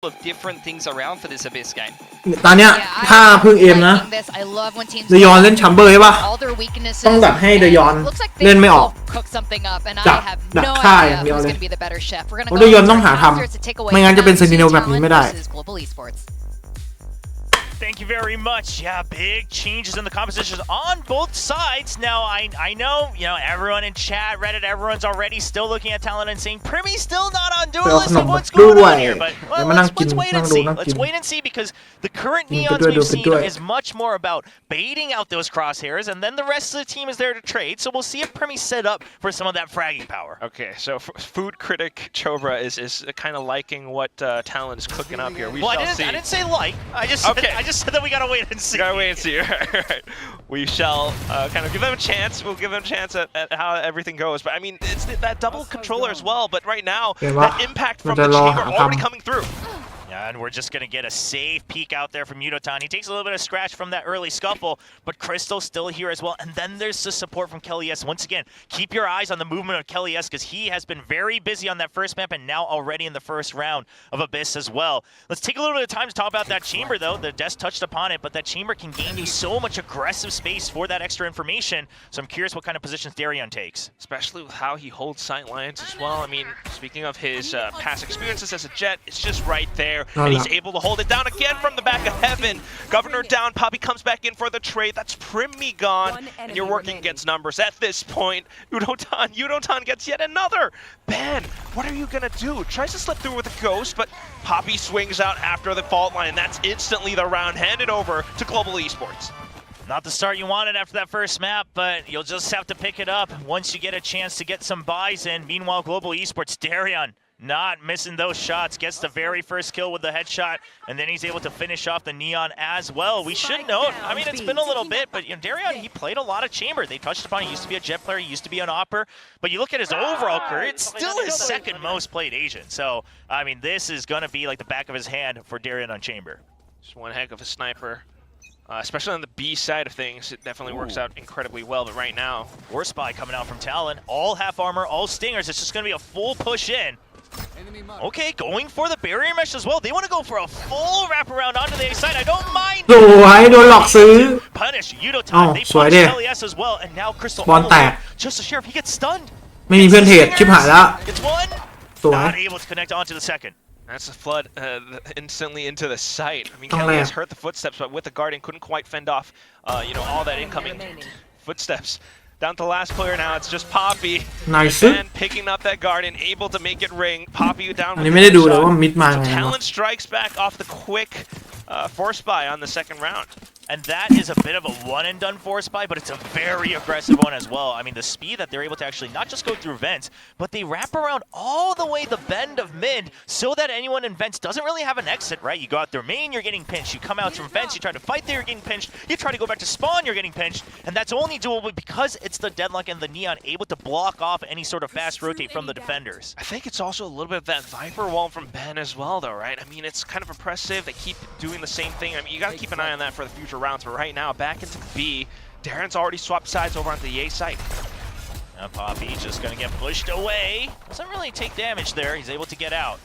of different things around for this Abyss game. ตอนเนี้ยถ้าพึ่งเอมนะเดยอนเล่นชัมเบอร์ใช่ปะต้องดักให้เดยอนเล่นไม่ออกดักฆ่าอย่างเดียวเลยเพราะเดยอนต้องหาทำไม่งั้นจะเป็นเซนิเนลแบบนี้ไม่ได้ Thank you very much. Yeah, big changes in the compositions on both sides. Now, I know, everyone in chat, Reddit, everyone's already still looking at Talon and saying, Primmy's still not on duelist of what's going on here. But, well, let's wait and see. Let's wait and see because the current Neons we've seen is much more about baiting out those crosshairs, and then the rest of the team is there to trade. So we'll see if Primmy's set up for some of that fragging power. Okay, so food critic Chobra is kind of liking what Talon is cooking up here. We shall see. I didn't say like. I just said that we gotta wait and see. Gotta wait and see. Right. We shall kind of give them a chance. We'll give them a chance at how everything goes. But I mean, it's that double controller as well. But right now, that impact from the chamber already coming through. Yeah, and we're just going to get a safe peek out there from Yudotan. He takes a little bit of scratch from that early scuffle, but Crystal's still here as well. And then there's the support from Kelly S. Once again, keep your eyes on the movement of Kelly S. because he has been very busy on that first map and now already in the first round of Abyss as well. Let's take a little bit of time to talk about that chamber, though. The Des touched upon it, but that chamber can gain you so much aggressive space for that extra information. So I'm curious what kind of positions Darion takes. Especially with how he holds sight lines as well. I mean, speaking of his past experiences as a Jet, it's just right there. And he's able to hold it down again from the back of heaven. Governor down, Poppy comes back in for the trade. That's Primmy gone, and you're working against numbers. At this point, Yudotan gets yet another. Ben, what are you gonna do? Tries to slip through with a ghost, but Poppy swings out after the fault line. That's instantly the round handed over to Global Esports. Not the start you wanted after that first map, but you'll just have to pick it up once you get a chance to get some buys in. Meanwhile, Global Esports, Darion, not missing those shots, gets the very first kill with the headshot, and then he's able to finish off the Neon as well. We should note, I mean, it's been a little bit, but Darion, he played a lot of Chamber. They touched upon, he used to be a Jet player, he used to be an Opper, but you look at his overall career, it's still his second most played agent. So, I mean, this is going to be like the back of his hand for Darion on Chamber. Just one heck of a sniper. Especially on the B side of things, it definitely works out incredibly well, but right now... War Spy coming out from Talon, all half armor, all stingers, it's just going to be a full push in. Okay, going for the barrier mesh as well. They want to go for a full wraparound onto the A side. I don't mind. สวยโดนหลอกซื้อ Punish Yudotan. They punish Kelly S as well, and now Crystal. บอลแตก Just the sheriff, he gets stunned. ไม่มีเพื่อนเทรดชิบหายแล้ว It's one. สวย Not able to connect onto the second. That's a flood instantly into the site. I mean, Kelly has heard the footsteps, but with the Guardian couldn't quite fend off, all that incoming footsteps. Down to the last player now, it's just Poppy. Nice. And picking up that Guardian, able to make it ring. Poppy down with the shot. So Talon strikes back off the quick force buy on the second round. And that is a bit of a one-and-done force buy, but it's a very aggressive one as well. I mean, the speed that they're able to actually not just go through vents, but they wrap around all the way the bend of mid so that anyone in vents doesn't really have an exit, right? You go out their main, you're getting pinched. You come out from vents, you try to fight there, you're getting pinched. You try to go back to spawn, you're getting pinched. And that's only doable because it's the Deadlock and the Neon able to block off any sort of fast rotate from the defenders. I think it's also a little bit of that Viper wall from Ben as well, though, right? I mean, it's kind of oppressive. They keep doing the same thing. I mean, you got to keep an eye on that for the future rounds, but right now, back into B. Darren's already swapped sides over onto the A site. Now Poppy just going to get pushed away. Doesn't really take damage there. He's able to get out.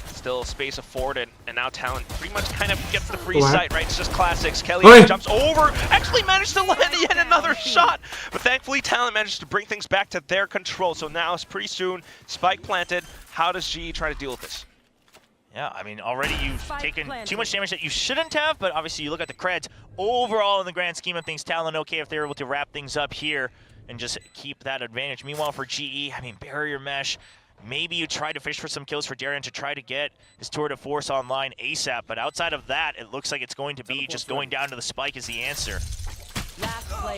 Still space afforded, and now Talon pretty much kind of gets the free sight, right? It's just classics. Kelly jumps over, actually managed to land yet another shot, but thankfully Talon managed to bring things back to their control. So now it's pretty soon, spike planted. How does GE try to deal with this? Yeah, I mean, already you've taken too much damage that you shouldn't have, but obviously you look at the creds. Overall, in the grand scheme of things, Talon okay if they're able to wrap things up here and just keep that advantage. Meanwhile, for GE, I mean, barrier mesh, maybe you try to fish for some kills for Darion to try to get his tour de force online ASAP, but outside of that, it looks like it's going to be just going down to the spike is the answer.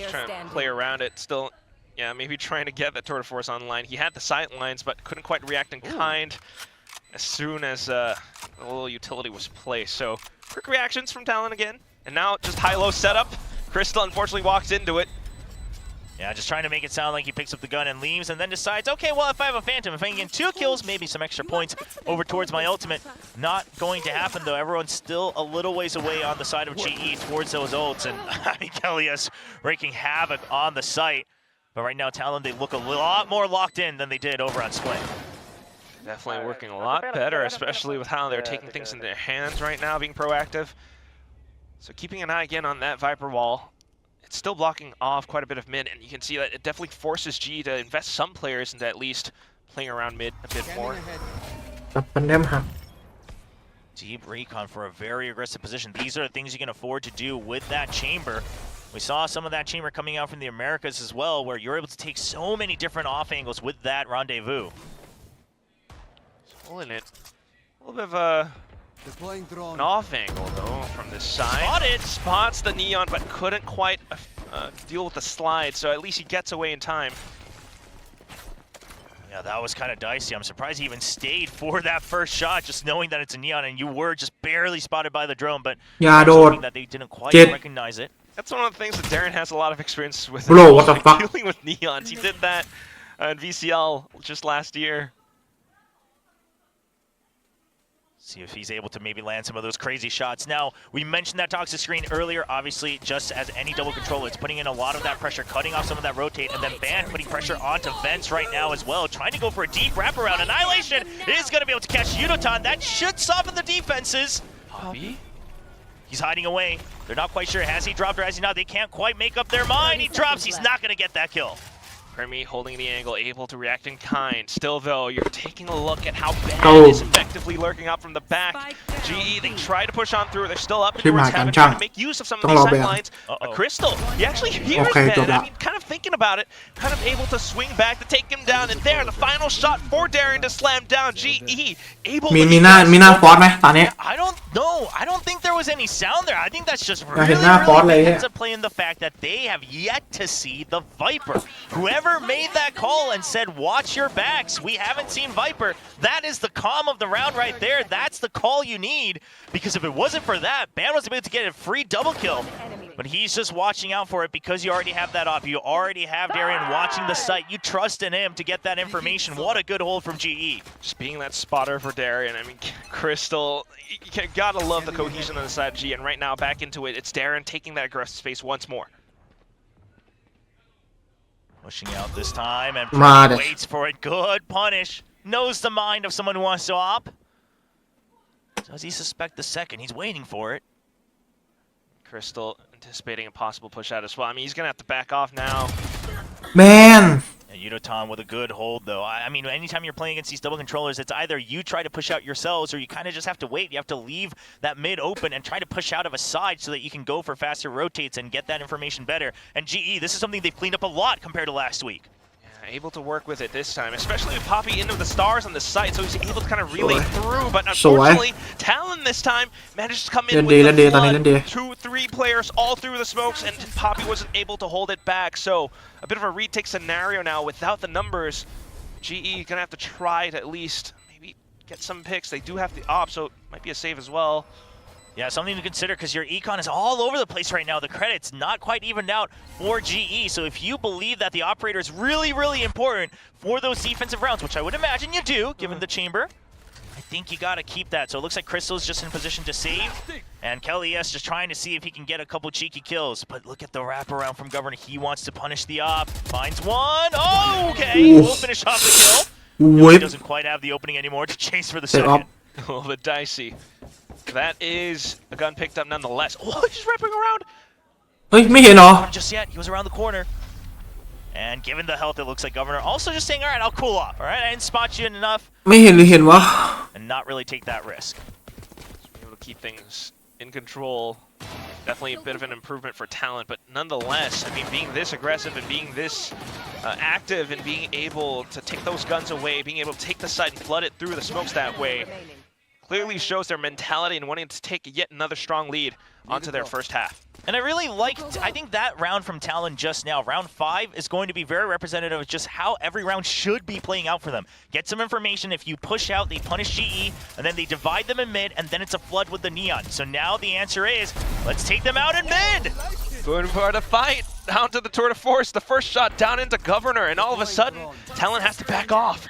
Trying to play around it, still, yeah, maybe trying to get that tour de force online. He had the sight lines, but couldn't quite react in kind. As soon as a little utility was placed. So, quick reactions from Talon again. And now, just high-low setup. Crystal unfortunately walks into it. Yeah, just trying to make it sound like he picks up the gun and leaves, and then decides, okay, well, if I have a Phantom, if I can get 2 kills, maybe some extra points over towards my ultimate. Not going to happen, though. Everyone's still a little ways away on the side of GE towards those ults, and Kelly is wreaking havoc on the site. But right now, Talon, they look a lot more locked in than they did over on Splint. Definitely working a lot better, especially with how they're taking things in their hands right now, being proactive. So keeping an eye again on that Viper wall. It's still blocking off quite a bit of mid, and you can see that it definitely forces G to invest some players into at least playing around mid a bit more. กับปันเดมหัก Deep recon for a very aggressive position. These are the things you can afford to do with that chamber. We saw some of that chamber coming out from the Americas as well, where you're able to take so many different off angles with that rendezvous. Pulling it. A little bit of an off angle though from this side. Spotted! Spots the Neon, but couldn't quite deal with the slide, so at least he gets away in time. Yeah, that was kind of dicey. I'm surprised he even stayed for that first shot, just knowing that it's a Neon, and you were just barely spotted by the drone, but that they didn't quite recognize it. That's one of the things that Darren has a lot of experience with. Bro, what the fuck? Dealing with Neons. He did that in VCL just last year. See if he's able to maybe land some of those crazy shots. Now, we mentioned that toxic screen earlier. Obviously, just as any double controller, it's putting in a lot of that pressure, cutting off some of that rotate, and then Ban putting pressure onto Vents right now as well, trying to go for a deep wraparound. Annihilation is going to be able to catch Yudotan. That should soften the defenses. Poppy? He's hiding away. They're not quite sure. Has he dropped or has he not? They can't quite make up their mind. He drops. He's not going to get that kill. Premi holding the angle, able to react in kind. Still though, you're taking a look at how Ban is effectively lurking up from the back. GE, they try to push on through. They're still up towards heaven, trying to make use of some of these sidelines. Crystal, he actually hears Ban. I mean, kind of thinking about it, kind of able to swing back to take him down. And there, the final shot for Darren to slam down. GE able to... มีหน้าฟอสไหมตอนนี้ I don't know. I don't think there was any sound there. I think that's just really ends up playing the fact that they have yet to see the Viper. Whoever made that call and said, watch your backs, we haven't seen Viper. That is the calm of the round right there. That's the call you need, because if it wasn't for that, Ban was able to get a free double kill. But he's just watching out for it because you already have that op. You already have Darren watching the site. You trust in him to get that information. What a good hold from GE. Just being that spotter for Darren. I mean, Crystal, you gotta love the cohesion on the side of G. And right now, back into it, it's Darren taking that aggressive space once more. Pushing out this time, and waits for it. Good punish. Knows the mind of someone who wants to op. Does he suspect the second? He's waiting for it. Crystal anticipating a possible push out as well. I mean, he's going to have to back off now. Man! And Yudotan with a good hold, though. I mean, anytime you're playing against these double controllers, it's either you try to push out yourselves, or you kind of just have to wait. You have to leave that mid open and try to push out of a side so that you can go for faster rotates and get that information better. And GE, this is something they've cleaned up a lot compared to last week. Yeah, able to work with it this time, especially with Poppy into the stars on the site, so he's able to kind of relay through. But unfortunately, Talon this time managed to come in with the flood. 2-3 players all through the smokes, and Poppy wasn't able to hold it back. So a bit of a retake scenario now without the numbers. GE gonna have to try to at least maybe get some picks. They do have the op, so it might be a save as well. Yeah, something to consider, because your econ is all over the place right now. The credits not quite evened out for GE. So if you believe that the operator is really, really important for those defensive rounds, which I would imagine you do, given the chamber, I think you got to keep that. So it looks like Crystal's just in position to save, and Kelly S just trying to see if he can get a couple cheeky kills. But look at the wraparound from Governor. He wants to punish the op. Finds one. Oh, okay. We'll finish off the kill. He doesn't quite have the opening anymore to chase for the second. A little bit dicey. That is a gun picked up nonetheless. Oh, he's wrapping around. เฮ้ยไม่เห็นเหรอ Not just yet. He was around the corner. And given the health, it looks like Governor also just saying, all right, I'll cool off. All right, I didn't spot you enough. ไม่เห็นหรือเห็นวะ And not really take that risk. Just be able to keep things in control. Definitely a bit of an improvement for Talon, but nonetheless, I mean, being this aggressive and being this active and being able to take those guns away, being able to take the site and flood it through the smokes that way, clearly shows their mentality and wanting to take yet another strong lead onto their first half. And I really liked, I think that round from Talon just now, round 5, is going to be very representative of just how every round should be playing out for them. Get some information. If you push out, they punish GE, and then they divide them in mid, and then it's a flood with the Neon. So now the answer is, let's take them out in mid! Good for the fight. Down to the tour de force. The first shot down into Governor, and all of a sudden, Talon has to back off.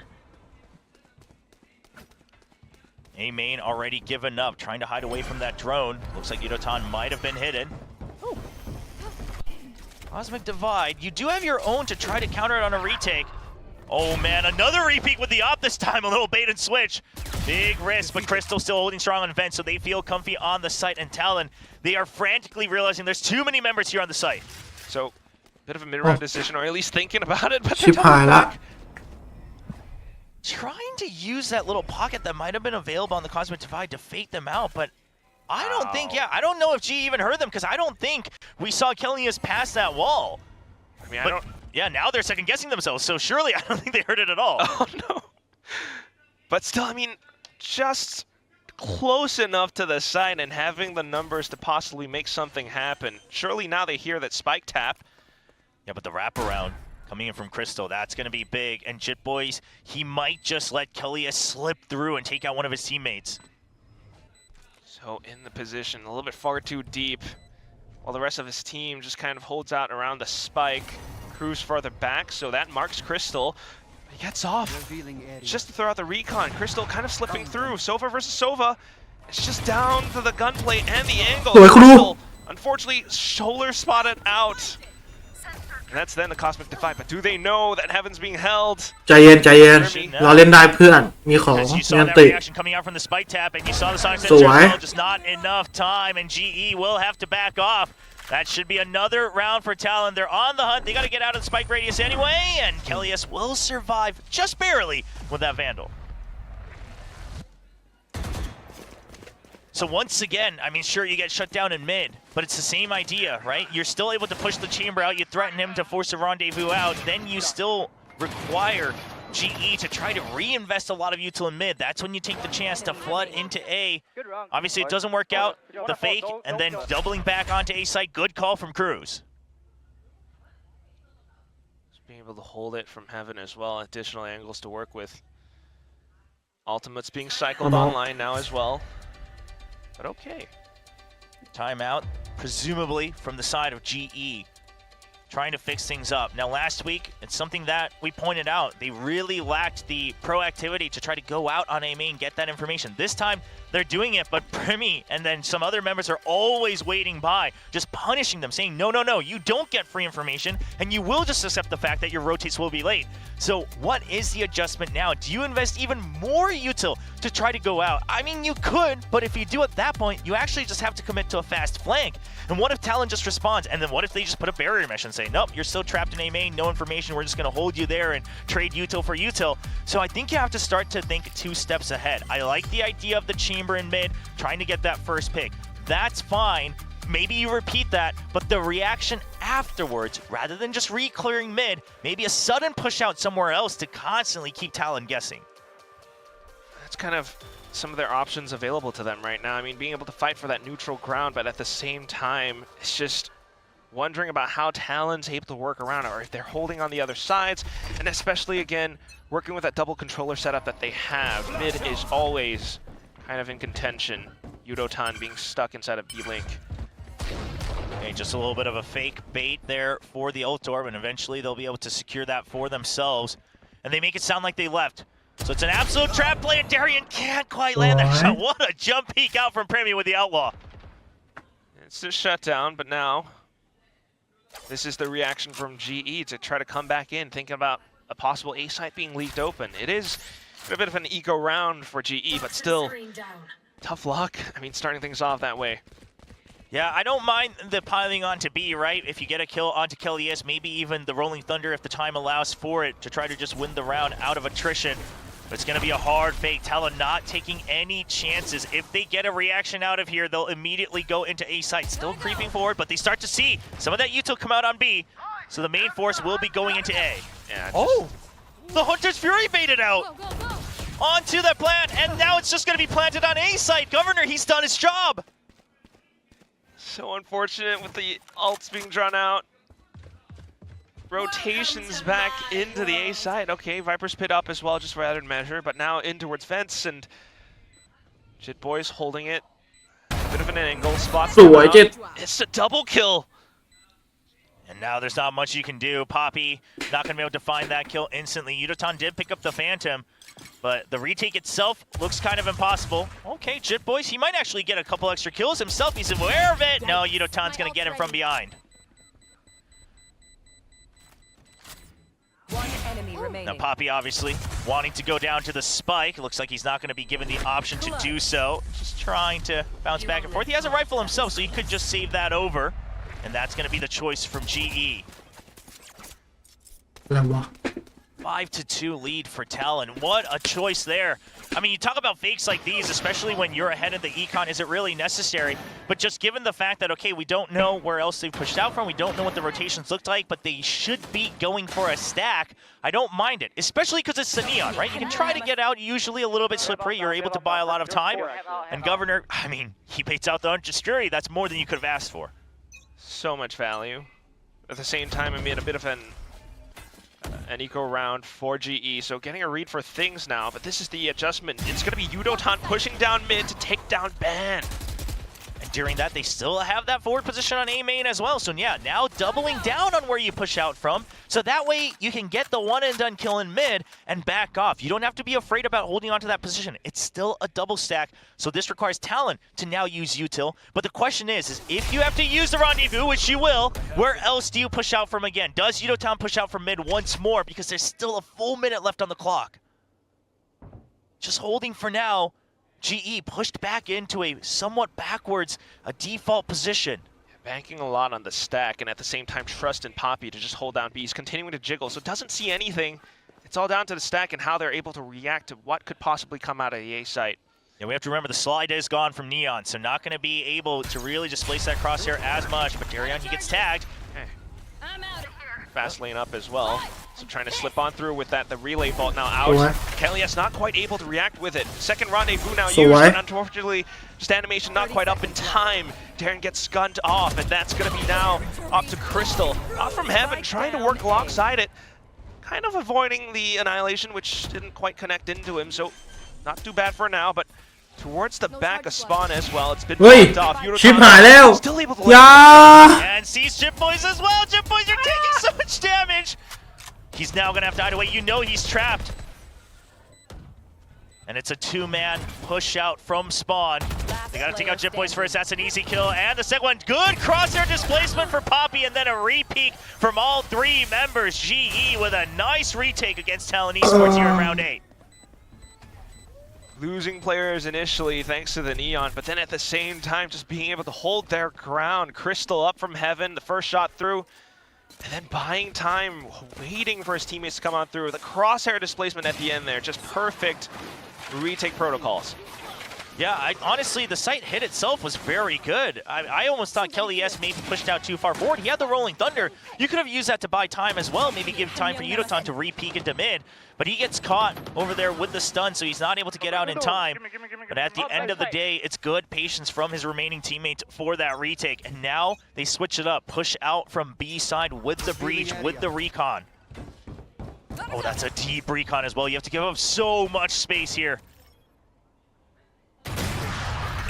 A main already given up, trying to hide away from that drone. Looks like Yudotan might have been hidden. Ooh. Cosmic Divide. You do have your own to try to counter it on a retake. Oh man, another repeat with the op this time, a little bait and switch. Big risk, but Crystal still holding strong on vent, so they feel comfy on the site. And Talon, they are frantically realizing there's too many members here on the site. So, bit of a mid-round decision, or at least thinking about it, but Ship high back. Trying to use that little pocket that might have been available on the Cosmic Divide to fake them out, but I don't think, I don't know if G even heard them, because I don't think we saw Kellius pass that wall. I mean, I don't... Yeah, now they're second-guessing themselves, so surely I don't think they heard it at all. Oh, no. But still, I mean, just close enough to the side and having the numbers to possibly make something happen. Surely now they hear that spike tap. Yeah, but the wraparound coming in from Crystal, that's going to be big. And Jit Boys, he might just let Kellius slip through and take out one of his teammates. So in the position, a little bit far too deep, while the rest of his team just kind of holds out around the spike. Cruz farther back, so that marks Crystal. He gets off. Just to throw out the recon. Crystal kind of slipping through. Sova versus Sova. It's just down to the gunplay and the angle. Crystal, unfortunately, shoulder spotted out. And that's then the Cosmic Divide. But do they know that Heaven's being held? ใจเย็นใจเย็นเราเล่นได้เพื่อนมีของ As you มี saw อัน that ติ reaction coming out from the spike tap, and you saw the Sonic สวย Sensor, just not enough time, and GE will have to back off. That should be another round for Talon. They're on the hunt. They got to get out of the spike radius anyway, and Kellius will survive just barely with that Vandal. So once again, I mean, sure, you get shut down in mid, but it's the same idea, right? You're still able to push the chamber out. You threaten him to force a rendezvous out. Then you still require GE to try to reinvest a lot of util in mid. That's when you take the chance to flood into A. Obviously, it doesn't work out. The fake, and then doubling back onto A site. Good call from Cruz. Just being able to hold it from Heaven as well. Additional angles to work with. Ultimate's being cycled online now as well. But okay. Timeout, presumably from the side of GE. Trying to fix things up. Now last week, it's something that we pointed out. They really lacked the proactivity to try to go out on A main, get that information. This time, they're doing it, but Primi and then some other members are always waiting by, just punishing them, saying, no, no, no, you don't get free information, and you will just accept the fact that your rotates will be late. So what is the adjustment now? Do you invest even more util to try to go out? I mean, you could, but if you do at that point, you actually just have to commit to a fast flank. And what if Talon just responds? And then what if they just put a barrier mesh and say, nope, you're still trapped in A main, no information, we're just going to hold you there and trade util for util. So I think you have to start to think 2 steps ahead. I like the idea of the chamber in mid, trying to get that first pick. That's fine. Maybe you repeat that, but the reaction afterwards, rather than just re-clearing mid, maybe a sudden push out somewhere else to constantly keep Talon guessing. That's kind of some of their options available to them right now. I mean, being able to fight for that neutral ground, but at the same time, it's just wondering about how Talon's able to work around it, or if they're holding on the other sides, and especially, again, working with that double controller setup that they have. Mid is always kind of in contention. Yudotan being stuck inside of B-Link. Okay, just a little bit of a fake bait there for the ult orb, and eventually they'll be able to secure that for themselves. And they make it sound like they left. So it's an absolute trap play, and Darian can't quite land that shot. What a jump peek out from Premi with the Outlaw. It's a shutdown, but now this is the reaction from GE to try to come back in, thinking about a possible A site being leaked open. It is a bit of an eco round for GE, but still tough luck. I mean, starting things off that way. Yeah, I don't mind the piling onto B, right? If you get a kill onto Kellius, maybe even the Rolling Thunder if the time allows for it to try to just win the round out of attrition. But it's going to be a hard fake. Talon not taking any chances. If they get a reaction out of here, they'll immediately go into A site. Still creeping forward, but they start to see some of that util come out on B. So the main force will be going into A. Yeah, oh! The Hunter's Fury baited out! Onto the plant, and now it's just going to be planted on A site. Governor, he's done his job! So unfortunate with the ults being drawn out. Rotations back into the A side. Okay, Viper's Pit up as well, just for added measure, but now in towards Vents, and Jit Boys holding it. Bit of an angle, spots them out. It's a double kill. And now there's not much you can do. Poppy not going to be able to find that kill instantly. Yudotan did pick up the Phantom, but the retake itself looks kind of impossible. Okay, Jit Boys, he might actually get a couple extra kills himself. He's aware of it. No, Yudotan's going to get him from behind. Now Poppy obviously wanting to go down to the spike. Looks like he's not going to be given the option to do so. Just trying to bounce back and forth. He has a rifle himself, so he could just save that over. And that's going to be the choice from GE. อะไรวะ 5-2 lead for Talon. What a choice there. I mean, you talk about fakes like these, especially when you're ahead of the econ, is it really necessary? But just given the fact that, okay, we don't know where else they pushed out from, we don't know what the rotations looked like, but they should be going for a stack, I don't mind it, especially because it's a neon, right? You can try to get out, usually a little bit slippery, you're able to buy a lot of time. And Governor, I mean, he baits out the Unjury, that's more than you could have asked for. So much value. At the same time, I mean, a bit of an eco round for GE, so getting a read for things now, but this is the adjustment. It's going to be Yudotan pushing down mid to take down Ban. And during that, they still have that forward position on A main as well. So yeah, now doubling down on where you push out from. So that way you can get the one and done kill in mid and back off. You don't have to be afraid about holding onto that position. It's still a double stack. So this requires Talon to now use util. But the question is if you have to use the rendezvous, which you will, where else do you push out from again? Does Yudotan push out from mid once more? Because there's still a full minute left on the clock. Just holding for now. GE pushed back into a somewhat backwards, a default position. Banking a lot on the stack, and at the same time trust in Poppy to just hold down B. He's continuing to jiggle, so doesn't see anything. It's all down to the stack and how they're able to react to what could possibly come out of the A site. Yeah, we have to remember the slide is gone from Neon, so not going to be able to really displace that crosshair as much, but Darion, he gets tagged. Fast lane up as well. So trying to slip on through with that, the relay vault now out. Kelly's not quite able to react with it. Second rendezvous now used, and unfortunately, just animation not quite up in time. Darren gets gunned off, and that's going to be now up to Crystal. Out from heaven, trying to work alongside it. Kind of avoiding the annihilation, which didn't quite connect into him, so not too bad for now, but towards the back of spawn as well. It's been blocked off. Yudotan still able to and sees Chip Boys as well. Chip Boys are taking so much damage. He's now gonna have to hide away. You know he's trapped. And it's a two-man push out from spawn. They gotta take out Chip Boys first. That's an easy kill. And the second one, good crosshair displacement for Poppy, and then a re-peek from all three members. GE with a nice retake against Talon Esports here in round 8. Losing players initially thanks to the Neon, but then at the same time just being able to hold their ground. Crystal up from heaven, the first shot through, and then buying time, waiting for his teammates to come on through. The crosshair displacement at the end there, just perfect retake protocols. Yeah, honestly, the site hit itself was very good. I almost thought Kelly S maybe pushed out too far forward. He had the Rolling Thunder. You could have used that to buy time as well, maybe give time for Yudotan to re-peek into mid. But he gets caught over there with the stun, so he's not able to get out in time. But at the end of the day, it's good patience from his remaining teammates for that retake. And now they switch it up, push out from B side with the breach, with the recon. Oh, that's a deep recon as well. You have to give up so much space here.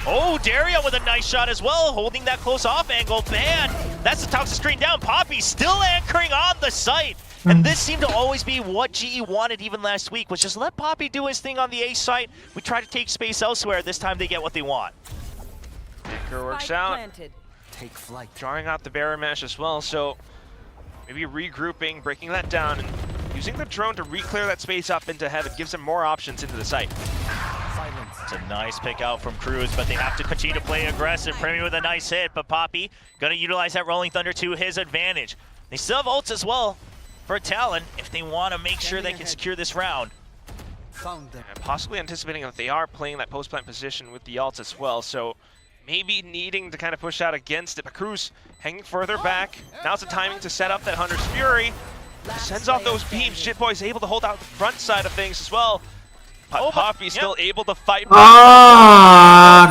Oh, Dario with a nice shot as well, holding that close off angle. Man, that's the toxic screen down. Poppy still anchoring on the site. And this seemed to always be what GE wanted even last week, was just let Poppy do his thing on the A site. We try to take space elsewhere. This time they get what they want. Anchor works out. Take flight. Drawing out the barrier mesh as well, so maybe regrouping, breaking that down, and using the drone to re-clear that space up into heaven gives them more options into the site. It's a nice pick out from Cruz, but they have to continue to play aggressive. Premier with a nice hit, but Poppy gonna utilize that Rolling Thunder to his advantage. They still have ults as well for Talon if they want to make sure they can secure this round. And possibly anticipating that they are playing that post-plant position with the ults as well, so maybe needing to kind of push out against it. But Cruz hanging further back. Now's the timing to set up that Hunter's Fury. Sends off those beams. Shitboy's able to hold out the front side of things as well. Poppy still able to fight.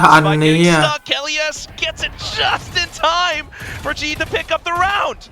ทันนี้ Kelly S gets it just in time for G to pick up the round.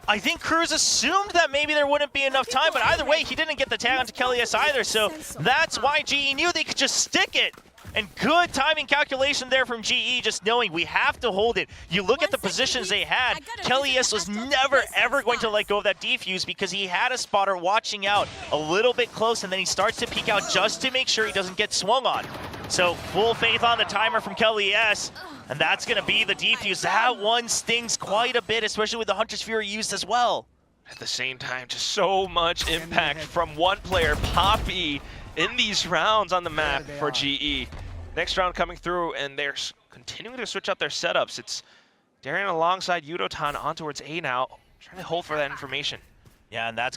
I think Cruz assumed that maybe there wouldn't be enough time, but either way, he didn't get the tag onto Kelly S either, so that's why GE knew they could just stick it. And good timing calculation there from GE, just knowing we have to hold it. You look at the positions they had, Kelly S was never ever going to let go of that defuse because he had a spotter watching out a little bit close, and then he starts to peek out just to make sure he doesn't get swung on. So full faith on the timer from Kelly S, and that's going to be the defuse. That one stings quite a bit, especially with the Hunter's Fury used as well. At the same time, just so much impact from one player, Poppy, in these rounds on the map for GE. Next round coming through, and they're continuing to switch up their setups. It's Darian alongside Yudotan on towards A now, trying to hold for that information. Yeah, and that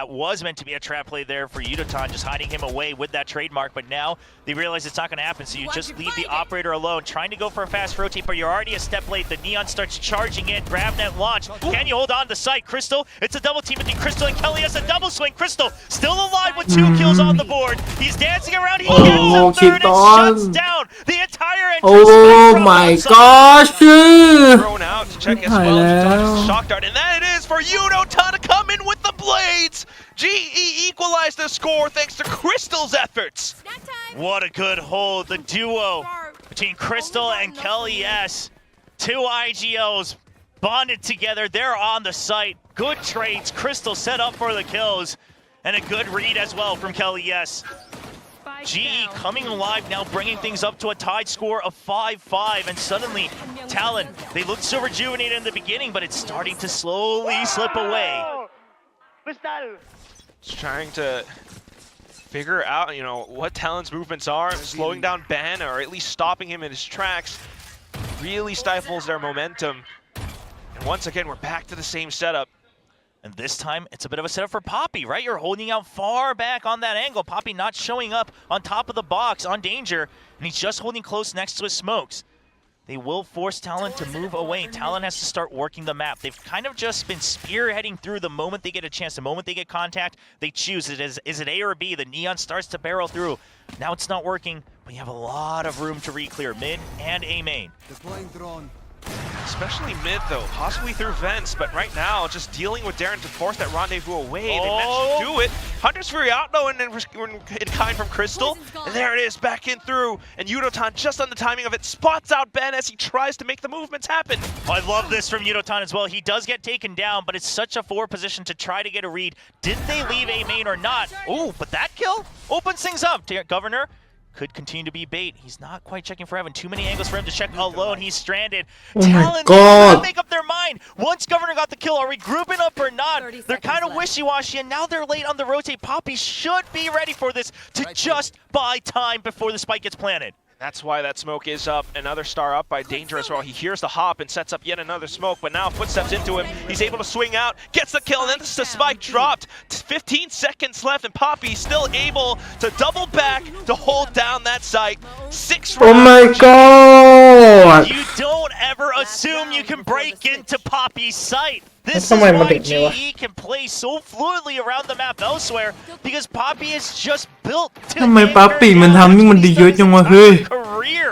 was meant to be a trap play there for Yudotan, just hiding him away with that trademark, but now they realize it's not going to happen, so you just leave the operator alone, trying to go for a fast rotate, but you're already a step late. The Neon starts charging in, grab net launch. Can you hold on to sight? Crystal, it's a double team between Crystal and Kelly. Has a double swing. Crystal still alive with 2 kills on the board. He's dancing around, he gets a third and shuts down the entire entrance. Oh my gosh Thrown out to check as well. Yudotan shock dart, and that it is for Yudotan to come in with the blades. GE equalized the score thanks to Crystal's efforts. What a good hold. The duo between Crystal and Kelly S. 2 IGLs bonded together. They're on the site. Good trades. Crystal set up for the kills. And a good read as well from Kelly S. GE coming alive now, bringing things up to a tied score of 5-5. And suddenly, TALON, they looked so rejuvenated in the beginning, but it's starting to slowly slip away. Just trying to figure out, what TALON's movements are, slowing down Ben, or at least stopping him in his tracks, really stifles their momentum. And once again, we're back to the same setup. And this time, it's a bit of a setup for Poppy, right? You're holding out far back on that angle. Poppy not showing up on top of the box on danger, and he's just holding close next to his smokes. They will force TALON to move away. TALON has to start working the map. They've kind of just been spearheading through the moment they get a chance. The moment they get contact, they choose. Is it A or B? The Neon starts to barrel through. Now it's not working, but you have a lot of room to re-clear mid and A main. Deploying drone. Especially mid, though, possibly through vents, but right now, just dealing with Darren to force that rendezvous away. They managed to do it. Hunter's Fury out, though, and in kind from Crystal. And there it is, back in through. And Yudotan, just on the timing of it, spots out Ben as he tries to make the movements happen. I love this from Yudotan as well. He does get taken down, but it's such a forward position to try to get a read. Did they leave A main or not? Oh, but that kill opens things up. Governor could continue to be bait. He's not quite checking for Evan. Too many angles for him to check alone. He's stranded. TALON cannot make up their mind. Once Governor got the kill, are we grouping up or not? They're kind of wishy-washy, and now they're late on the rotate. Poppy should be ready for this to just buy time before the spike gets planted. That's why that smoke is up. Another star up by Danger as well. He hears the hop and sets up yet another smoke, but now footsteps into him. He's able to swing out, gets the kill, and then the spike dropped. 15 seconds left, and Poppy still able to double back to hold down that site. 6 rounds. Oh my god You don't ever assume you can break into Poppy's site. This is ทำไมมัน why ถึงเนี่ยวะ GE can play so fluidly around the map elsewhere, because Poppy is just built to ทำไม end ป๊า their ปีมันทำนี่มันดีเยอะจังวะเฮ้ย career.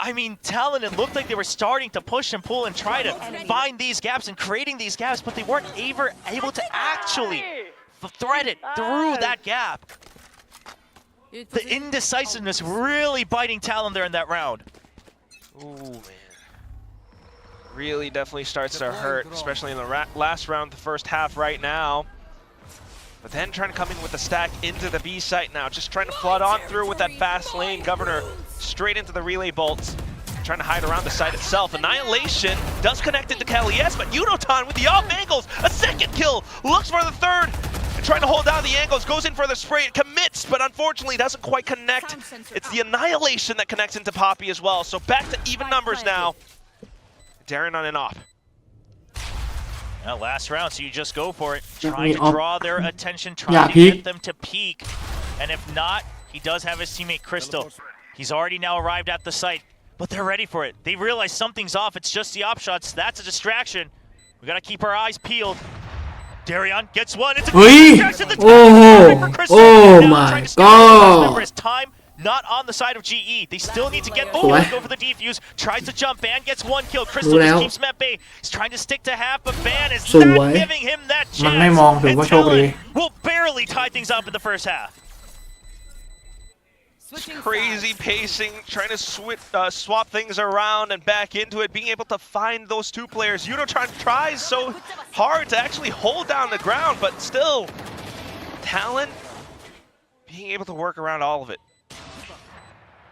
I mean, TALON, it looked like they were starting to push and pull and try to find these gaps and creating these gaps, but they weren't able to actually thread it through that gap. The indecisiveness really biting TALON there in that round. Ooh, man. Really definitely starts to hurt, especially in the last round, the first half right now. But then trying to come in with the stack into the B site now, just trying to flood on through with that fast lane. Governor straight into the relay bolts, trying to hide around the site itself. Annihilation does connect into Kelly S, but Yudotan with the off angles, a second kill, looks for the third. And trying to hold down the angles, goes in for the spray, it commits, but unfortunately doesn't quite connect. It's the Annihilation that connects into Poppy as well. So back to even numbers now. Darren on and off. Now, last round, so you just go for it. Trying to draw their attention, trying to peek. get them to peak. And if not, he does have his teammate Crystal. He's already now arrived at the site, but they're ready for it. They realize something's off. It's just the op shots. That's a distraction. We got to keep our eyes peeled. Darian gets one. It's a distraction. Oh my god. Time not on the side of GE. They still need to get go for the defuse. Tries to jump. Ban gets 1 kill. Crystal just keeps Met Bay. He's trying to stick to half, but Ban is not giving him that chance. มันไม่มองถือว่าโชคดี will barely tie things up in the first half. Crazy pacing, trying to swap things around and back into it, being able to find those 2 players. Yudotan tries so hard to actually hold down the ground, but still, TALON being able to work around all of it.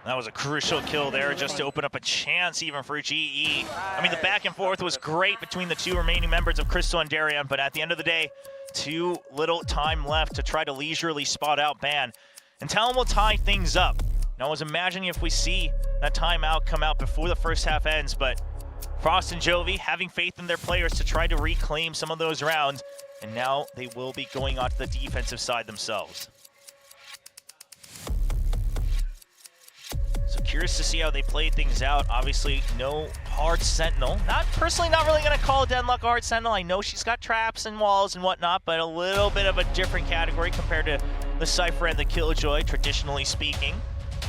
That was a crucial kill there just to open up a chance even for GE. I mean, the back and forth was great between the two remaining members of Crystal and Darian, but at the end of the day, too little time left to try to leisurely spot out Ban. And Talon will tie things up. Now, I was imagining if we see that timeout come out before the first half ends, but Frost and Jovi having faith in their players to try to reclaim some of those rounds, and now they will be going onto the defensive side themselves. So curious to see how they play things out. Obviously, no hard sentinel. Not really going to call Deadlock a hard sentinel. I know she's got traps and walls and whatnot, but a little bit of a different category compared to the Cypher and the Killjoy, traditionally speaking.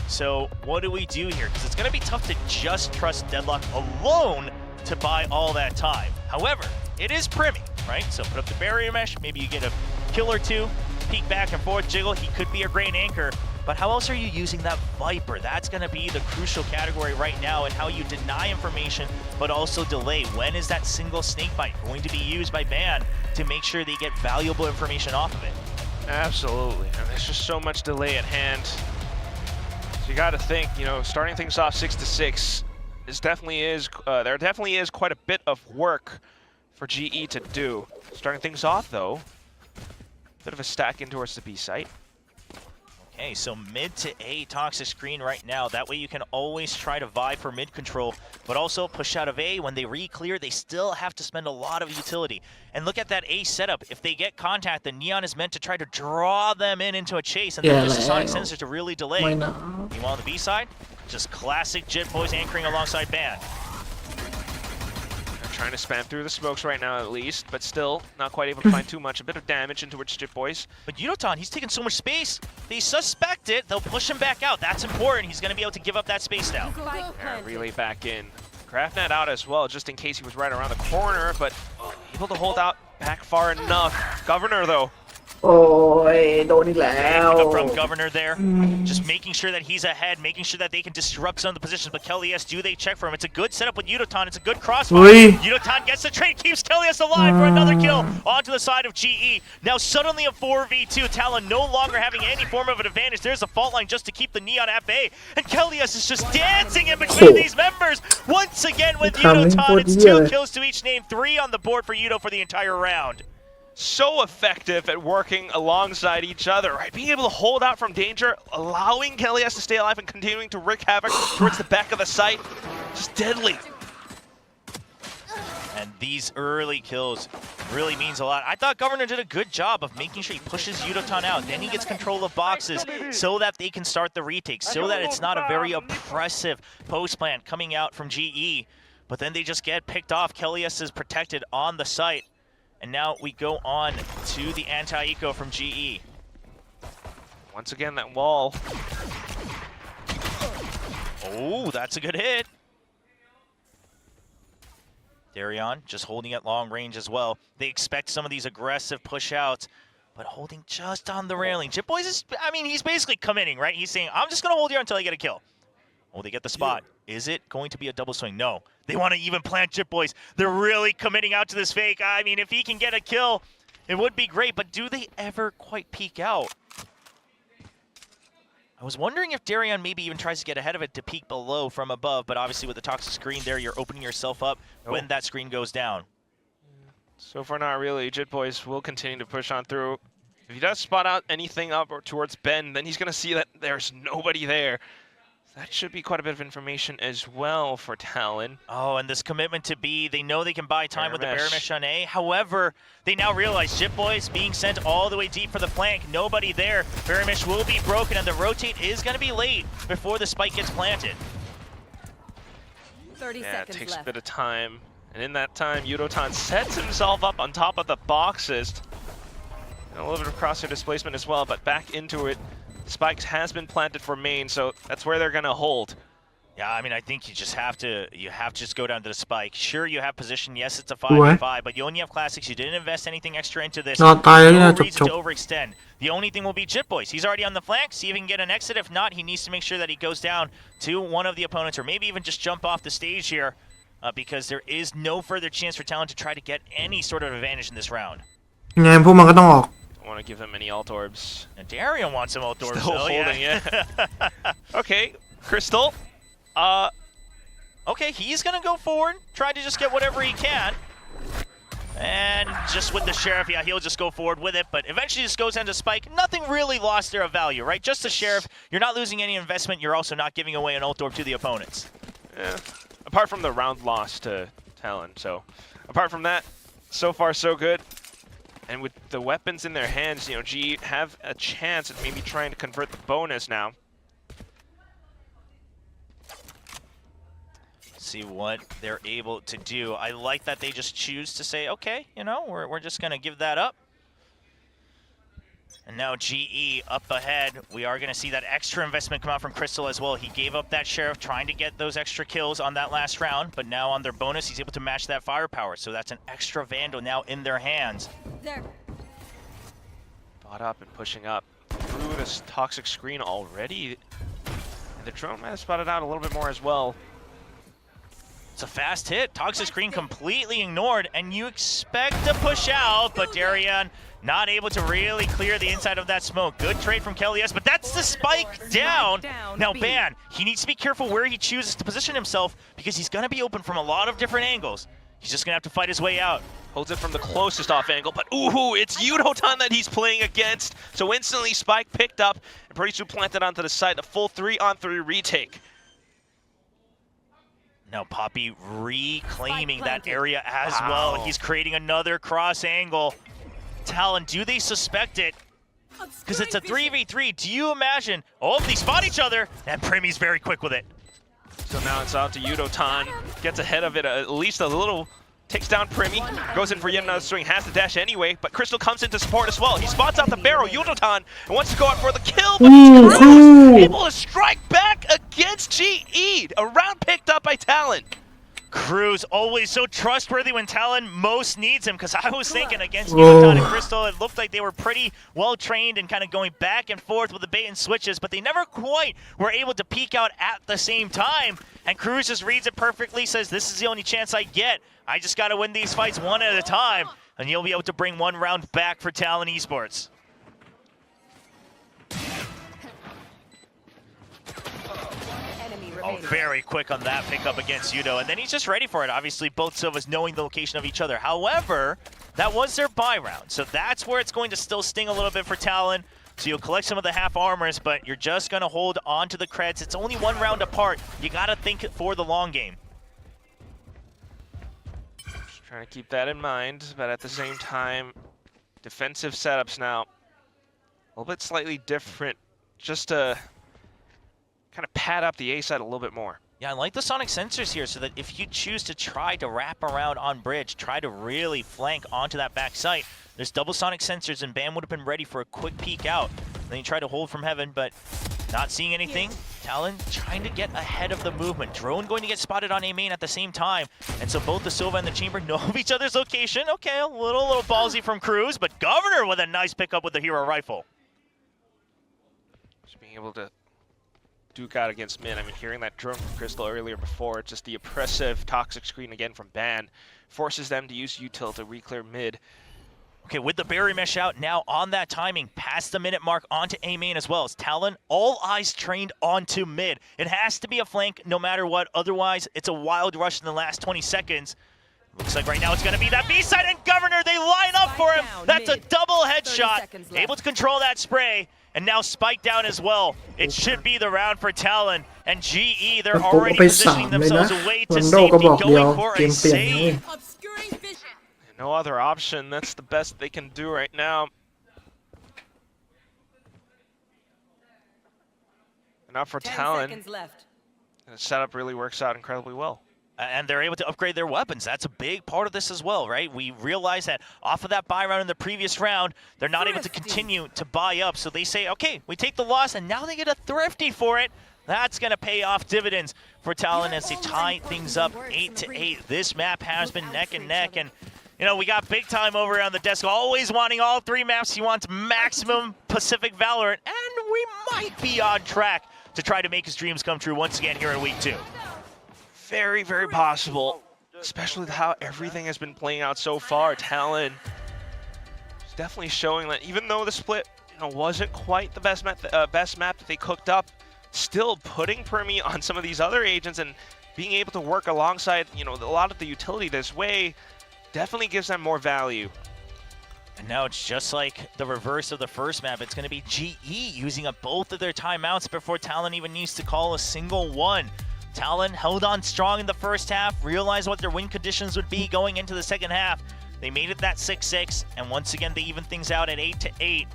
So what do we do here? Because it's going to be tough to just trust Deadlock alone to buy all that time. However, it is Primmy, right? So put up the barrier mesh. Maybe you get a kill or two, peek back and forth, jiggle. He could be a great anchor. But how else are you using that Viper? That's going to be the crucial category right now, and how you deny information, but also delay. When is that single snake bite going to be used by Ban to make sure they get valuable information off of it? Absolutely, and there's just so much delay at hand. So you got to think, you know, starting things off 6-6 is there definitely is quite a bit of work for GE to do. Starting things off though, bit of a stack in towards the B site. Okay, so mid to A toxic screen right now. That way you can always try to vie for mid control, but also push out of A. When they re-clear, they still have to spend a lot of utility. And look at that A setup. If they get contact, the Neon is meant to try to draw them into a chase, and then just the Sonic Sensor to really delay. Meanwhile on the B side, just classic Jit Boys anchoring alongside Ban. Trying to spam through the smokes right now at least, but still not quite able to find too much. A bit of damage into which Jit Boys. But Yudotan, he's taking so much space. They suspect it. They'll push him back out. That's important. He's going to be able to give up that space now. Relay back in. Craftnet out as well, just in case he was right around the corner, but able to hold out back far enough. Governor though. โอ้ยโดนอีกแล้ว Up from Governor there, just making sure that he's ahead, making sure that they can disrupt some of the positions. But Kelly's, do they check for him? It's a good setup with Yudotan. It's a good crossfire. Yudotan gets the trade, keeps Kelly's alive for another kill onto the side of GE. Now suddenly a 4v2. Talon no longer having any form of an advantage. There's a fault line just to keep the Neon at bay. And Kelly's is just dancing in between these members. Once again with Yudotan, it's 2 kills to each name, 3 on the board for Yudo for the entire round. So effective at working alongside each other, right? Being able to hold out from danger, allowing Kelly's to stay alive and continuing to wreak havoc towards the back of the site. Just deadly. And these early kills really means a lot. I thought Governor did a good job of making sure he pushes Yudotan out. Then he gets control of boxes so that they can start the retake, so that it's not a very oppressive post plan coming out from GE. But then they just get picked off. Kelly's is protected on the site. And now we go on to the anti-eco from GE. Once again, that wall. Oh, that's a good hit. Darian just holding at long range as well. They expect some of these aggressive push-outs, but holding just on the railing. Jit Boys is, I mean, he's basically committing, right? He's saying, I'm just going to hold here until I get a kill. Oh, they get the spot. Is it going to be a double swing? No. They want to even plant Jit Boys. They're really committing out to this fake. I mean, if he can get a kill, it would be great, but do they ever quite peek out? I was wondering if Darian maybe even tries to get ahead of it to peek below from above, but obviously with the toxic screen there, you're opening yourself up when that screen goes down. So far, not really. Jit Boys will continue to push on through. If he does spot out anything up or towards Ben, then he's going to see that there's nobody there. That should be quite a bit of information as well for Talon. Oh, and this commitment to B, they know they can buy time with the Bear Mesh on A. However, they now realize Jit Boys being sent all the way deep for the flank. Nobody there. Bear Mesh will be broken, and the rotate is going to be late before the spike gets planted. 30 yeah, seconds it takes left. a bit of time. And in that time, Yudotan sets himself up on top of the boxes. And a little bit of crosshair displacement as well, but back into it. Spikes has been planted for main, so that's where they're gonna hold. Yeah, I mean, I think you have to just go down to the spike. Sure, you have position. Yes, it's a 5v5, but you only have classics. You didn't invest anything extra into this. No reason to overextend. The only thing will be Jit Boys. He's already on the flank. See if he can get an exit. If not, he needs to make sure that he goes down to one of the opponents, or maybe even just jump off the stage here, because there is no further chance for Talon to try to get any sort of advantage in this round. ไงพวกมันก็ต้องออก Don't want to give him any alt orbs. And Darian wants some alt orbs. Still holding it. Okay, Crystal, okay, he's gonna go forward, try to just get whatever he can. And just with the Sheriff, yeah, he'll just go forward with it, but eventually just goes into Spike. Nothing really lost there of value, right? Just the Sheriff. You're not losing any investment. You're also not giving away an ult orb to the opponents. yeah. Apart from the round loss to Talon, so apart from that, so far so good. And with the weapons in their hands, you know, G have a chance at maybe trying to convert the bonus now. See what they're able to do. I like that they just choose to say, okay, you know, we're just going to give that up. And now GE up ahead. We are going to see that extra investment come out from Crystal as well. He gave up that Sheriff trying to get those extra kills on that last round, but now on their bonus, he's able to match that firepower. So that's an extra Vandal now in their hands. There. Bought up and pushing up through this toxic screen already. And the drone might have spotted out a little bit more as well. It's a fast hit. Toxic screen completely ignored, and you expect to push out, but Darian not able to really clear the inside of that smoke. Good trade from Kelly S, but that's the Spike down. Now Ban, he needs to be careful where he chooses to position himself because he's going to be open from a lot of different angles. He's just going to have to fight his way out. Holds it from the closest off angle, but ooh, it's Yudotan that he's playing against. So instantly Spike picked up and pretty soon planted onto the side. The full 3-on-3 retake. Now Poppy reclaiming that area as well. He's creating another cross angle. Talon, do they suspect it? Because it's a 3v3. Do you imagine? Oh, they spot each other, and Primy's very quick with it. So now it's out to Yudotan. Gets ahead of it at least a little. Takes down Primy. Goes in for yet another swing. Has the dash anyway, but Crystal comes in to support as well. He spots out the barrel. Yudotan and wants to go out for the kill, but it's Cruz able to strike back against GE. A round picked up by Talon. Cruz always so trustworthy when Talon most needs him, because I was thinking against Yudotan and Crystal, it looked like they were pretty well trained and kind of going back and forth with the bait and switches, but they never quite were able to peek out at the same time. And Cruz just reads it perfectly, says, this is the only chance I get. I just got to win these fights one at a time, and you'll be able to bring one round back for Talon Esports. Oh, very quick on that pickup against Yudo, and then he's just ready for it. Obviously, both Silvas knowing the location of each other. However, that was their buy round, so that's where it's going to still sting a little bit for Talon. So you'll collect some of the half armors, but you're just going to hold on to the creds. It's only one round apart. You got to think for the long game. Just trying to keep that in mind, but at the same time, defensive setups now. A little bit slightly different, just to kind of pad up the A side a little bit more. Yeah, I like the sonic sensors here so that if you choose to try to wrap around on bridge, try to really flank onto that back site, there's double sonic sensors and Bam would have been ready for a quick peek out. Then you try to hold from heaven, but not seeing anything. Talon trying to get ahead of the movement. Drone going to get spotted on A main at the same time. And so both the Silva and the Chamber know of each other's location. Okay, a little ballsy from Cruz, but Governor with a nice pickup with the hero rifle. Just being able to duke out against mid. I mean, hearing that drone from Crystal earlier before, just the oppressive toxic screen again from Ban forces them to use util to re-clear mid. Okay, with the berry mesh out now on that timing, past the minute mark onto A main as well as Talon, all eyes trained onto mid. It has to be a flank no matter what, otherwise it's a wild rush in the last 20 seconds. Looks like right now it's going to be that B side, and Governor, they line up for him. That's a double headshot, able to control that spray, and now Spike down as well. It should be the round for Talon, and GE, they're already positioning themselves away to safety, going for a save. No other option. That's the best they can do right now. And now for Talon, the setup really works out incredibly well. And they're able to upgrade their weapons. That's a big part of this as well, right? We realize that off of that buy round in the previous round, they're not able to continue to buy up. So they say, okay, we take the loss, and now they get a thrifty for it. That's going to pay off dividends for Talon as they tie things up 8-8. This map has been neck and neck, and you know, we got big time over on the desk, always wanting all three maps. He wants maximum Pacific Valorant, and we might be on track to try to make his dreams come true once again here in week 2. Very, very possible, especially with how everything has been playing out so far. Talon is definitely showing that even though the split, you know, wasn't quite the best map that they cooked up, still putting Permi on some of these other agents and being able to work alongside, you know, a lot of the utility this way definitely gives them more value. And now it's just like the reverse of the first map. It's going to be GE using up both of their timeouts before Talon even needs to call a single one. Talon held on strong in the first half, realized what their win conditions would be going into the second half. They made it that 6-6, and once again they even things out at 8-8.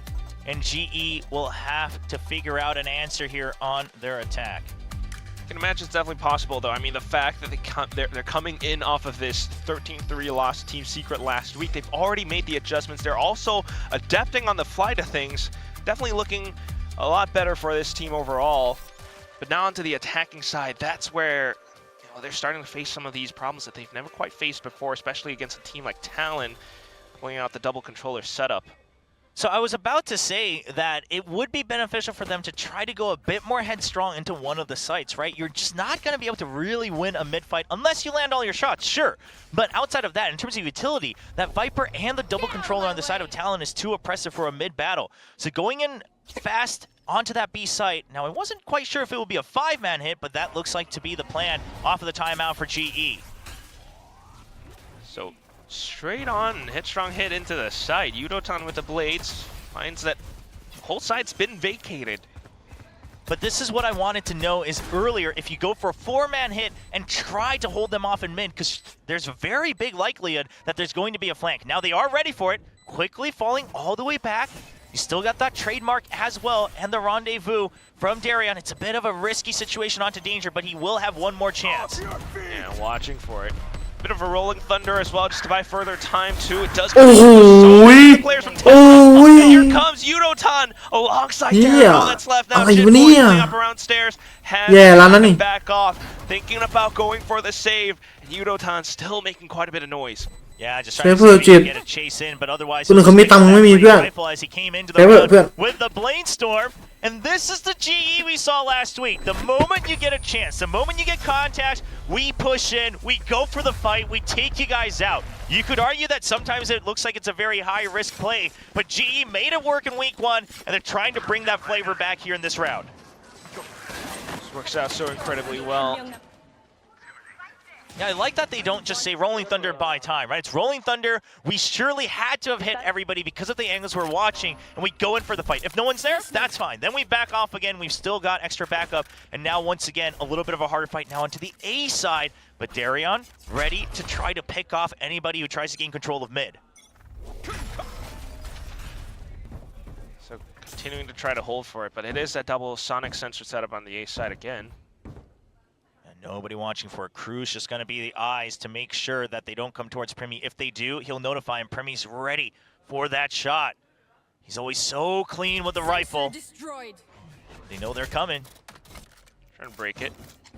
And GE will have to figure out an answer here on their attack. I can imagine it's definitely possible, though. I mean, the fact that they're coming in off of this 13-3 loss to Team Secret last week, they've already made the adjustments. They're also adapting on the fly to things. Definitely looking a lot better for this team overall. But now onto the attacking side, that's where they're starting to face some of these problems that they've never quite faced before, especially against a team like Talon, pulling out the double controller setup. So I was about to say that it would be beneficial for them to try to go a bit more headstrong into one of the sites, right? You're just not going to be able to really win a mid fight unless you land all your shots, sure. But outside of that, in terms of utility, that Viper and the double controller on the side of Talon is too oppressive for a mid battle. So going in fast onto that B site, now I wasn't quite sure if it would be a 5-man hit, but that looks like to be the plan off of the timeout for GE. So straight on, headstrong hit into the side. Yudotan with the blades finds that whole side's been vacated. But this is what I wanted to know is earlier, if you go for a 4-man hit and try to hold them off in mid, because there's a very big likelihood that there's going to be a flank. Now they are ready for it, quickly falling all the way back. You still got that trademark as well, and the rendezvous from Darion. It's a bit of a risky situation onto Danger, but he will have one more chance. Yeah, watching for it. Bit of a rolling thunder as well, just to buy further time too. It does. Oh, players from and here comes Yudotan alongside Darion. All that's left now. Jin up around stairs. Has back off, thinking about going for the save. And Yudotan still making quite a bit of noise. Yeah, just trying to get a chase in, but otherwise rifle as he came into the round with the Bladestorm. And this is the GE we saw last week. The moment you get a chance, the moment you get contact, we push in, we go for the fight, we take you guys out. You could argue that sometimes it looks like it's a very high-risk play, but GE made it work in week 1, and they're trying to bring that flavor back here in this round. This works out so incredibly well. Yeah, I like that they don't just say Rolling Thunder by time, right? It's Rolling Thunder. We surely had to have hit everybody because of the angles we're watching, and we go in for the fight. If no one's there, that's fine. Then we back off again. We've still got extra backup, and now once again, a little bit of a harder fight now onto the A side, but Darion ready to try to pick off anybody who tries to gain control of mid. So continuing to try to hold for it, but it is that double sonic sensor setup on the A side again. Nobody watching for a Crew's just going to be the eyes to make sure that they don't come towards Primi. If they do, he'll notify him. Primi's ready for that shot. He's always so clean with the rifle. They know they're coming. Trying to break it.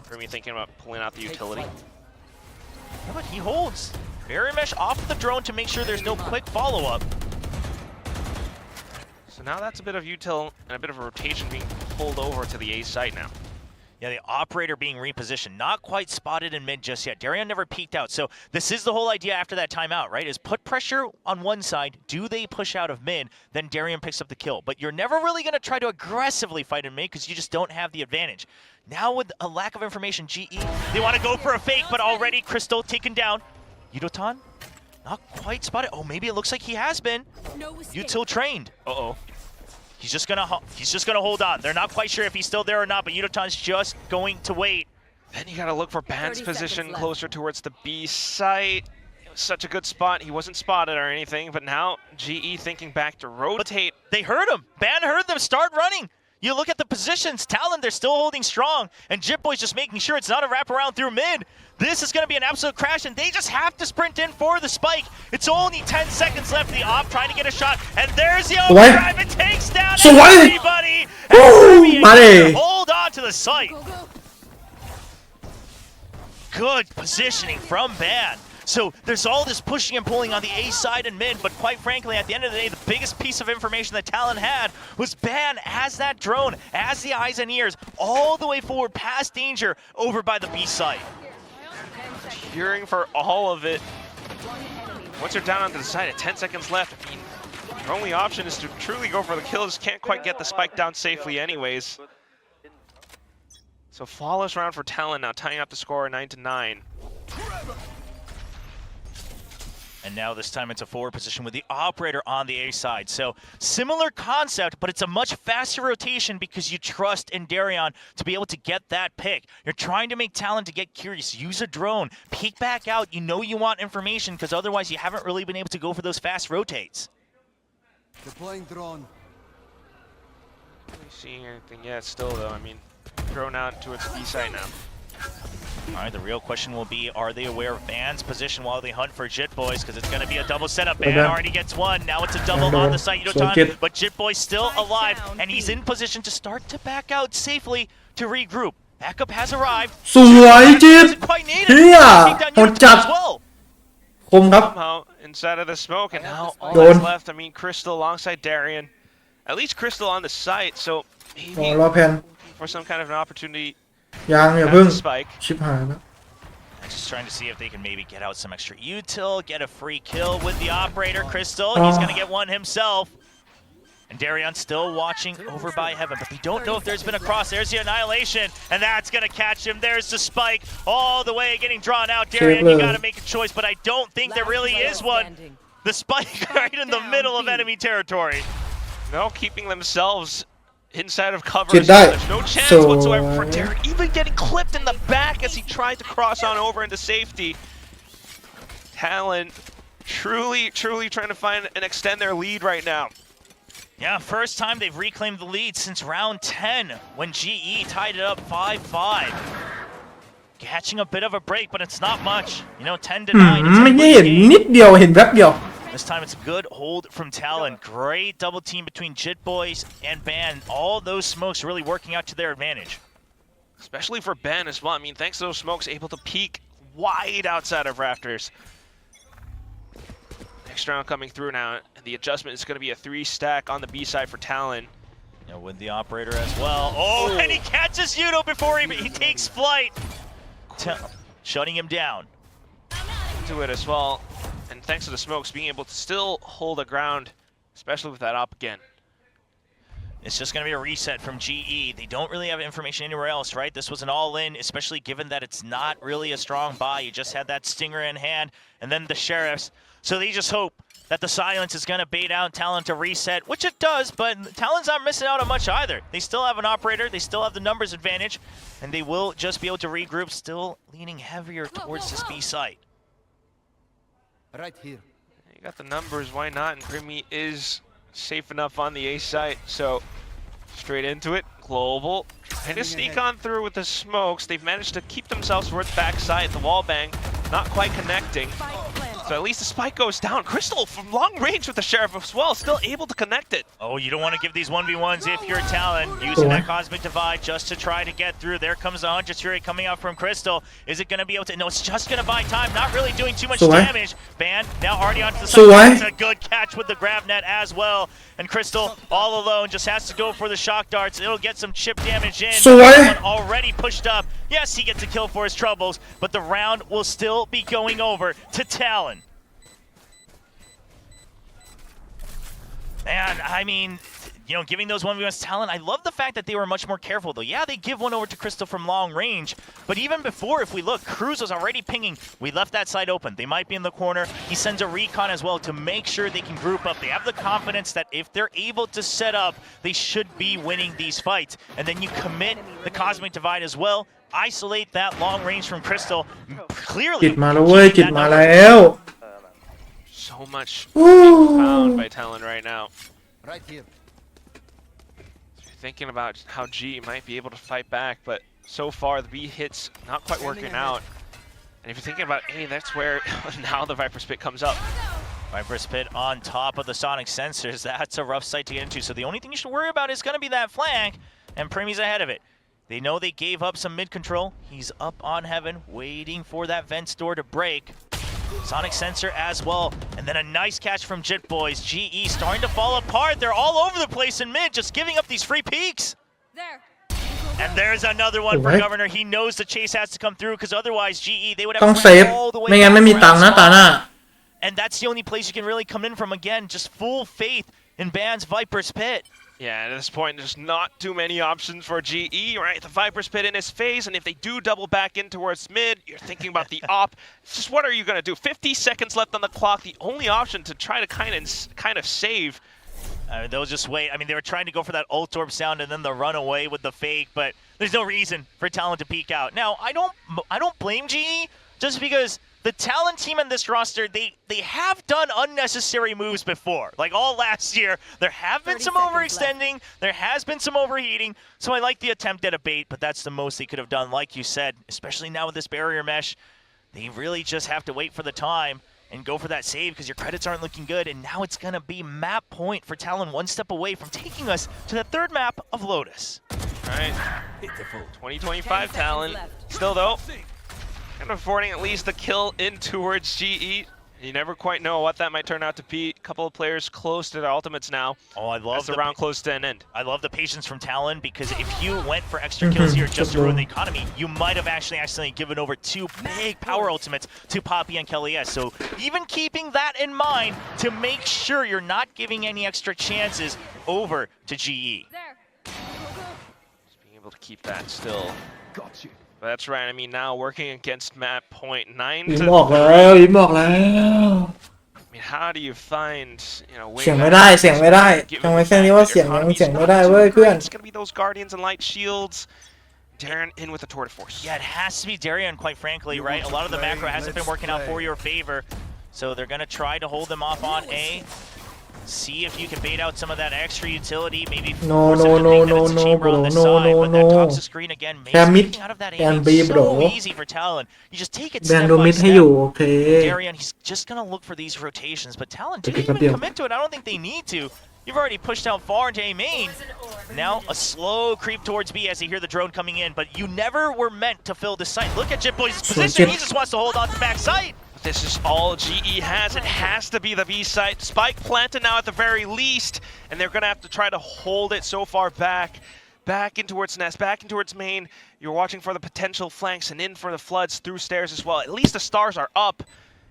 Primi thinking about pulling out the utility. Yeah, but he holds. Barrier mesh off the drone to make sure there's no quick follow-up. So now that's a bit of util and a bit of a rotation being pulled over to the A site now. Yeah, the operator being repositioned. Not quite spotted in mid just yet. Darion never peeked out. So this is the whole idea after that timeout, right? Is put pressure on one side. Do they push out of mid? Then Darion picks up the kill. But you're never really going to try to aggressively fight in mid because you just don't have the advantage. Now with a lack of information, GE, they want to go for a fake, but already Crystal taken down. Yudotan, not quite spotted. Oh, maybe it looks like he has been. Util trained. Uh-oh. He's just gonna hold on. They're not quite sure if he's still there or not, but Yudotan's just going to wait. Then you gotta look for Ban's position closer towards the B site. It was such a good spot. He wasn't spotted or anything, but now GE thinking back to rotate. But they heard him. Ban heard them start running. You look at the positions, Talon, they're still holding strong, and Jitboy's just making sure it's not a wraparound through mid. This is going to be an absolute crash, and they just have to sprint in for the spike. It's only 10 seconds left. The op trying to get a shot, and there's the overdrive. It takes down everybody. Hold on to the site. Good positioning from Ban. So there's all this pushing and pulling on the A side and mid, but quite frankly, at the end of the day, the biggest piece of information that Talon had was Ban as that drone, as the eyes and ears, all the way forward past Danger over by the B site. Cheering for all of it. Once you're down onto the side at 10 seconds left, I mean, your only option is to truly go for the kill. Just can't quite get the spike down safely anyways. So flawless round for Talon now, tying up the score 9-9. And now this time it's a forward position with the operator on the A side. So similar concept, but it's a much faster rotation because you trust in Darion to be able to get that pick. You're trying to make Talon to get curious. Use a drone. Peek back out. You know you want information because otherwise you haven't really been able to go for those fast rotates. Deploying drone. Not really seeing anything yet still though. I mean, drone out towards the B side now. All right, the real question will be, are they aware of Ban's position while they hunt for Jit Boys? Because it's going to be a double setup. Ban already gets one. Now it's a double on the site. You don't time, but Jit Boy's still alive, and he's in position to start to back out safely to regroup. Backup has arrived. สวยจิต Doesn't quite need เฮีย it. โหดจัด As well. คมครับ Somehow inside of the smoke, and now all Drone. that's left. I mean, Crystal alongside Darian. At least Crystal on the site, so รอ maybe รอแพน for some kind of an opportunity ยังอย่า at เพิ่ง the spike. ชิบหายแล้ว Just trying to see if they can maybe get out some extra util, get a free kill with the operator, Crystal. He's going to get one himself. And Darion still watching over by Heaven, but they don't know if there's been a cross. There's the annihilation, and that's going to catch him. There's the spike all the way getting drawn out. Darion, you got to make a choice, but I don't think there really is one. The spike right in the middle of enemy territory. No, keeping themselves inside of cover. Did So that. there's no chance So- whatsoever for Darian. Even getting clipped in the back as he tried to cross on over into safety. Talon truly trying to find and extend their lead right now. Yeah, first time they've reclaimed the lead since round 10 when GE tied it up 5-5. Catching a bit of a break, but it's not much. You know, 10-9. ไม่ได้เห็นนิดเดียวเห็นแป๊บเดียว This time it's a good hold from Talon. Great double team between Jit Boys and Ban. All those smokes really working out to their advantage. Especially for Ben as well. I mean, thanks to those smokes, able to peek wide outside of Rafters. Next round coming through now. And the adjustment is going to be a 3-stack on the B side for Talon. Yeah, with the operator as well. Oh, and he catches Yudo before he takes flight. Shutting him down. Do it as well. And thanks to the smokes, being able to still hold the ground, especially with that op again. It's just going to be a reset from GE. They don't really have information anywhere else, right? This was an all-in, especially given that it's not really a strong buy. You just had that stinger in hand, and then the sheriffs. So they just hope that the silence is going to bait out Talon to reset, which it does, but Talon's not missing out on much either. They still have an operator, they still have the numbers advantage, and they will just be able to regroup, still leaning heavier towards this B site. Right here. You got the numbers, why not? And Grimmy is safe enough on the A site, so straight into it. Global trying to sneak on through with the smokes. They've managed to keep themselves towards backside. The wall bang not quite connecting. So at least the spike goes down. Crystal from long range with the sheriff as well, still able to connect it. Oh, you don't want to give these 1v1s if you're Talon. Using that Cosmic Divide just to try to get through. There comes the 100 Fury coming out from Crystal. Is it going to be able to? No, it's just going to buy time. Not really doing too much damage. Ban now already onto the side. It's a good catch with the grab net as well. And Crystal all alone just has to go for the shock darts. It'll get some chip damage in. Already pushed up. Yes, he gets a kill for his troubles, but the round will still be going over to Talon. Man, I mean, you know, giving those 1v1s Talon, I love the fact that they were much more careful, though. Yeah, they give one over to Crystal from long range, but even before, if we look, Cruz was already pinging. We left that side open. They might be in the corner. He sends a recon as well to make sure they can group up. They have the confidence that if they're able to set up, they should be winning these fights. And then you commit the Cosmic Divide as well. Isolate that long range from Crystal. Clearly, จิตมาแล้วเว้ยจิตมาแล้ว So much being found by Talon right now. Right here. Thinking about how G might be able to fight back, but so far the B hits not quite working out. And if you're thinking about A, that's where now the Viper Spit comes up. Viper Spit on top of the Sonic Sensors. That's a rough site to get into. So the only thing you should worry about is going to be that flank, and Primy's ahead of it. They know they gave up some mid control. He's up on Heaven, waiting for that vents door to break. Sonic Sensor as well, and then a nice catch from Jit Boys. GE starting to fall apart. They're all over the place in mid, just giving up these free peeks. And there's another one for Governor. He knows the chase has to come through because otherwise GE, they would have ต้อง to เซฟ all the way ไม่งั้น back ไม่มีตังค์นะ around ตาหน้า And that's the only place you can really come in from again. Just full faith in Ban's Viper's Pit. Yeah, at this point, there's not too many options for GE, right? The Viper's Pit in his face, and if they do double back in towards mid, you're thinking about the op. It's just what are you going to do? 50 seconds left on the clock. The only option to try to kind of save. They'll just wait. I mean, they were trying to go for that ult orb sound and then the run away with the fake, but there's no reason for Talon to peek out. Now, I don't blame GE just because the Talon team in this roster, they have done unnecessary moves before. Like all last year, there have been some overextending, there has been some overheating, so I like the attempt at a bait, but that's the most they could have done. Like you said, especially now with this barrier mesh, they really just have to wait for the time and go for that save because your credits aren't looking good, and now it's going to be map point for Talon, one step away from taking us to the third map of Lotus. All right, 2025 Talon. Still though, kind of affording at least the kill in towards GE. You never quite know what that might turn out to be. A couple of players close to their ultimates now. Oh, I love the round close to an end. I love the patience from Talon because if you went for extra kills here just to ruin the economy, you might have actually accidentally given over two big power ultimates to Poppy and Kelly S. So even keeping that in mind to make sure you're not giving any extra chances over to GE. Just being able to keep that still. Got you. That's right. I mean, now working against map point 9 to 3. ยิ้มออกแล้ว I mean, how do you find, you know, เสียงไม่ได้ทำไมแค่นี้ว่าเสียงไม่ได้เว้ยเพื่อน It's going to be those Guardians and Light Shields. Darren in with the Tour de Force. Yeah, it has to be Darian, quite frankly, right? A lot of the macro hasn't been working out for your favor, so they're going to try to hold them off on A. See if you can bait out some of that extra utility, maybe force him to think that it's a chamber on this side, but that toxic screen again makes getting out of that aim so easy for Talon. You just take it step by step. Darian, he's just gonna look for these rotations, but Talon didn't even commit to it. I don't think they need to. You've already pushed out far into A main. Now a slow creep towards B as you hear the drone coming in, but you never were meant to fill this site. Look at Jitboy's position, he just wants to hold on to back site. This is all GE has. It has to be the B site. Spike planted now at the very least, and they're going to have to try to hold it so far back in towards Nest, back in towards main. You're watching for the potential flanks and in for the floods through stairs as well. At least the stars are up,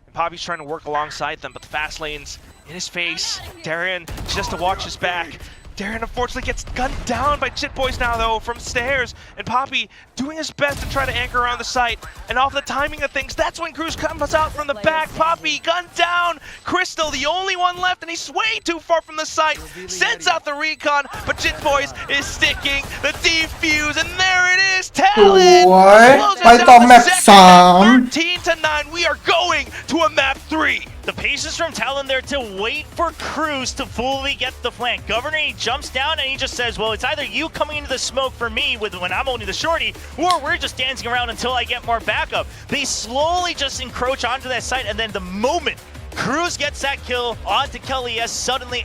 and Poppy's trying to work alongside them, but the fast lane's in his face. Darren just to watch his back. Darren unfortunately gets gunned down by Jitboys now though from stairs, and Poppy doing his best to try to anchor around the site, and off the timing of things, that's when Cruz comes out from the back. Poppy gunned down, Crystal the only one left, and he's way too far from the site, sends out the recon, but Jitboys is sticking the defuse, and there it is, Talon! Closes out the second, 13-9, we are going to a map 3. The patience from Talon there to wait for Cruz to fully get the flank. Governor, he jumps down and he just says, well, it's either you coming into the smoke for me when I'm only the shorty, or we're just dancing around until I get more backup. They slowly just encroach onto that site, and then the moment Cruz gets that kill onto Kelly S, suddenly